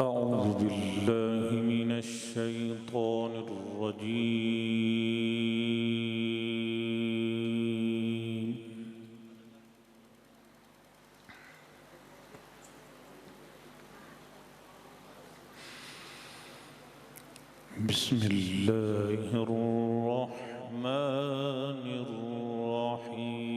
أعوذ بالله من الشيطان الرجيم. بسم الله الرحمن الرحيم.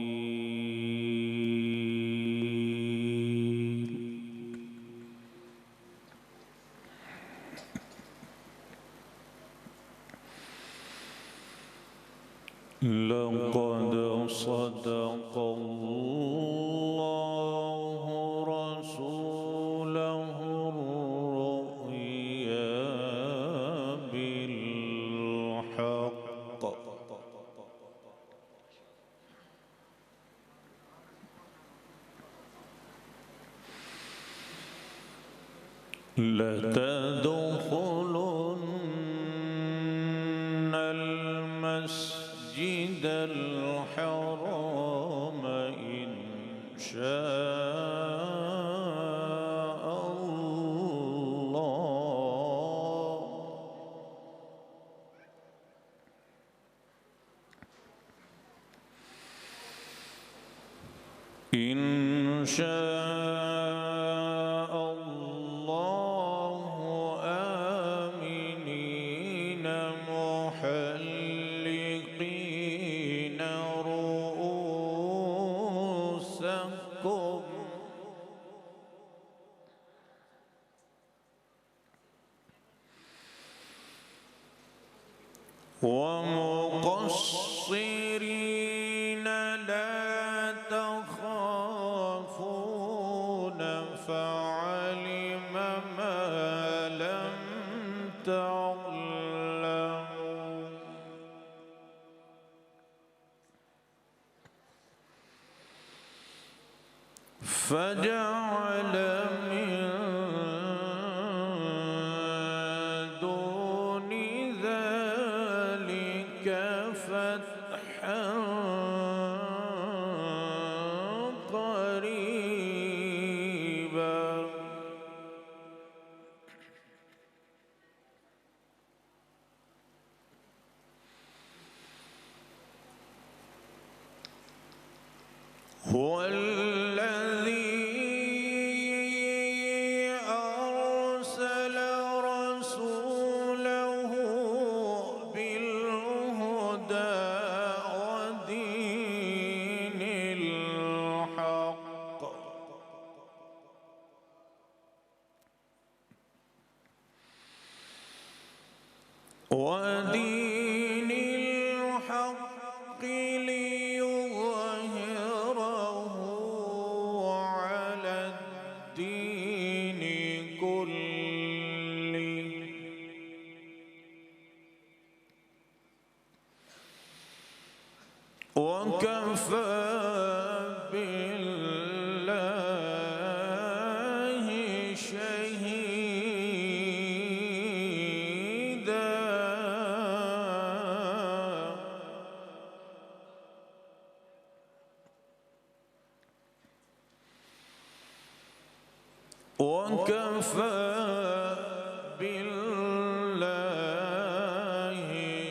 لقد صدق الله رسوله الرؤيا بالحق لتدخلن المسجد الحرام إن شاء الله إن شاء الله آمنين محلقين رؤوسكم ومقصرين لا تخافون فعلم ما لم تعلموا فجعل من دون ذلك فتحا قريبا هو الذي أرسل رسوله بالهدى ودين الحق ليظهره على الدين كله وكفى بالله شهيدا وكفى بالله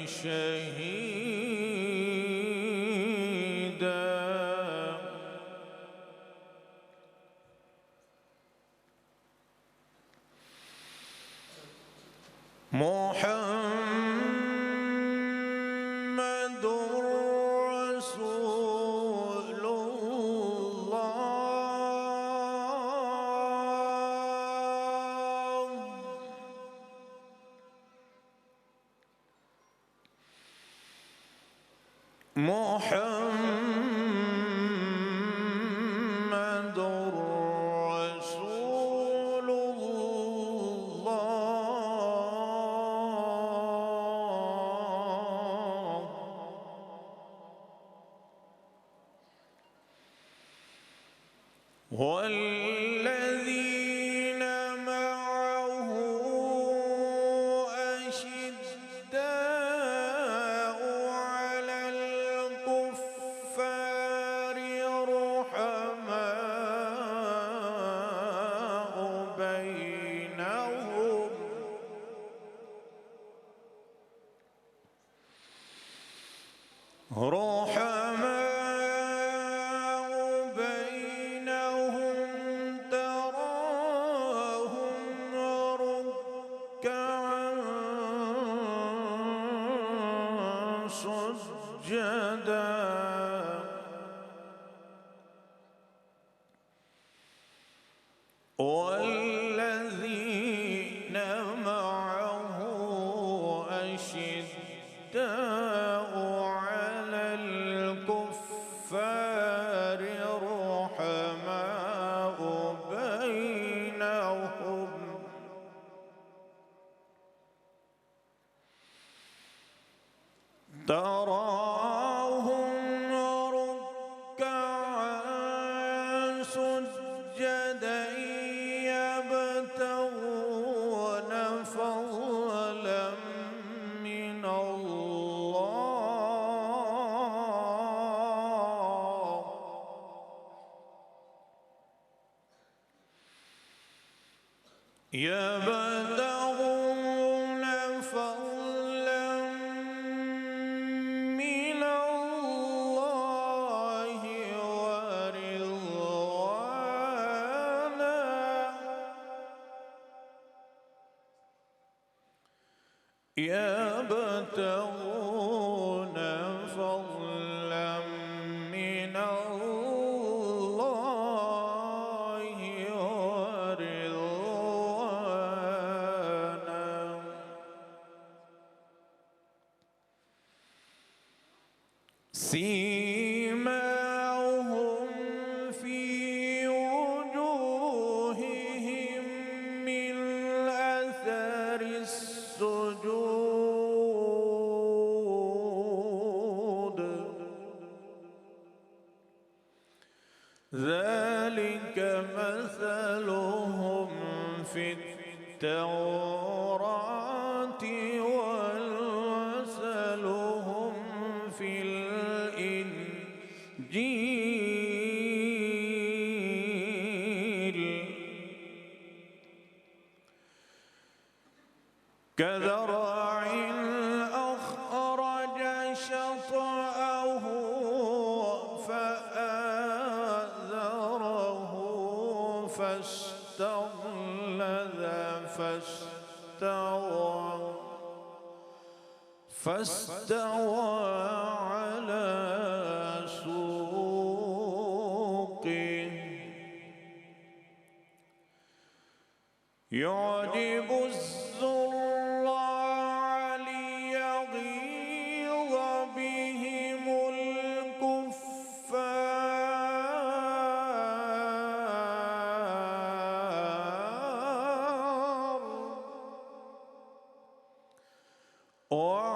شهيدا محمد رسول الله محمد رسول الله والذين معه أشداء على الكفار رحماء بينهم رحماء بينهم تراهم ركعا سجدا والذين معه أشداء على الكفار رحماء بينهم تراهم ركعا سجدا يبتغون فضلا من الله يبتغون فضلا من الله ورضوانا يبتغون فضلا من الله ورضوانا سيماهم في وجوههم من أثر السجود ذلك مثلهم في التوراة ومثلهم في الإنجيل كزرع أخرج شطأه فآزره فاستغلظ فاستوى على سوقه يعجب الزراع ليغيظ بهم الكفار